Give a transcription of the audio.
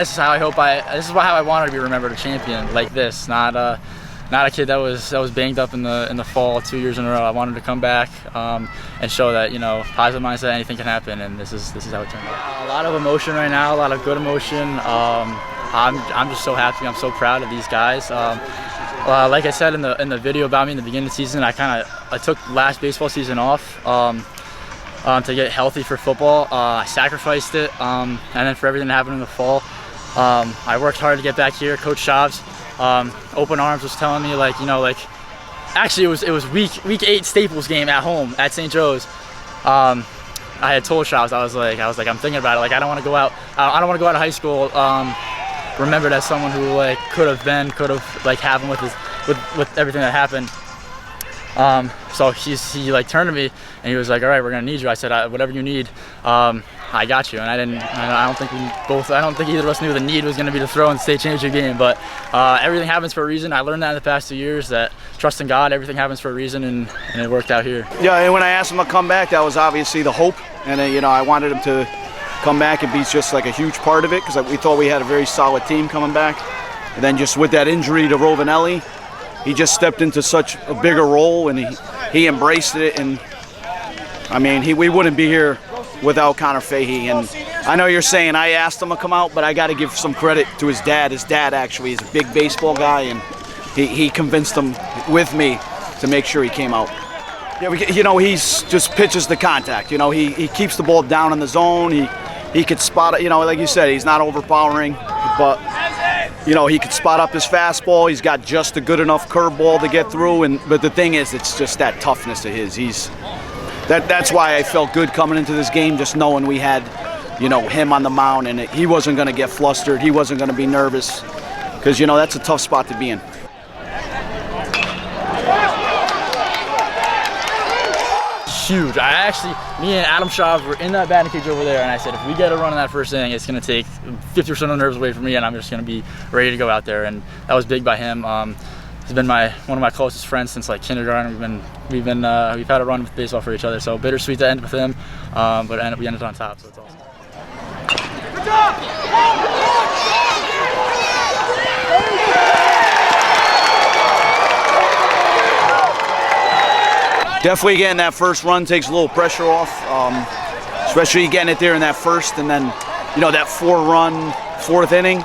this is how I hope this is how I wanted to be remembered, a champion like this, not a kid that was banged up in the fall 2 years in a row. I wanted to come back and show that, you know, positive mindset, anything can happen, and this is how it turned out. A lot of emotion right now, a lot of good emotion. I'm just so happy. I'm so proud of these guys. Like I said in the video about me in the beginning of the season, I took last baseball season off to get healthy for football. I sacrificed it, and then for everything that happened in the fall, I worked hard to get back here. Coach Chaves, open arms, was telling me, like, you know, like, actually it was week 8 Staples game at home at St. Joe's. I had told Chaves, I was like I'm thinking about it. Like, I don't want to go out of high school remembered as someone who, like, could have like happened with everything that happened. So he like turned to me and he was like, all right, we're gonna need you. I said, whatever you need, I got you. And I don't think either of us knew the need was gonna be to throw in the state championship game, but everything happens for a reason. I learned that in the past 2 years, that trust in God, everything happens for a reason, and it worked out here. Yeah, and when I asked him to come back, that was obviously the hope, and you know, I wanted him to come back and be just like a huge part of it, because we thought we had a very solid team coming back. And then just with that injury to Rovinelli, he just stepped into such a bigger role, and he embraced it. And I mean, we wouldn't be here without Connor Fahey. And I know you're saying I asked him to come out, but I got to give some credit to his dad. His dad actually is a big baseball guy, and he convinced him with me to make sure he came out. Yeah, you know, he's just pitches the contact. You know, he keeps the ball down in the zone. He could spot it. You know, like you said, he's not overpowering, but you know, he could spot up his fastball. He's got just a good enough curveball to get through. But the thing is, it's just that toughness of his. That's why I felt good coming into this game, just knowing we had, you know, him on the mound, and he wasn't going to get flustered. He wasn't going to be nervous, because, you know, that's a tough spot to be in. Huge. Me and Adam Chaves were in that batting cage over there, and I said, if we get a run in that first inning, it's going to take 50% of the nerves away from me, and I'm just going to be ready to go out there. And that was big by him. He's been one of my closest friends since like kindergarten. We've had a run with baseball for each other, so bittersweet to end with him, but we ended on top, so it's awesome. Good job! Definitely getting that first run takes a little pressure off, especially getting it there in that first, and then, you know, that 4-run fourth inning.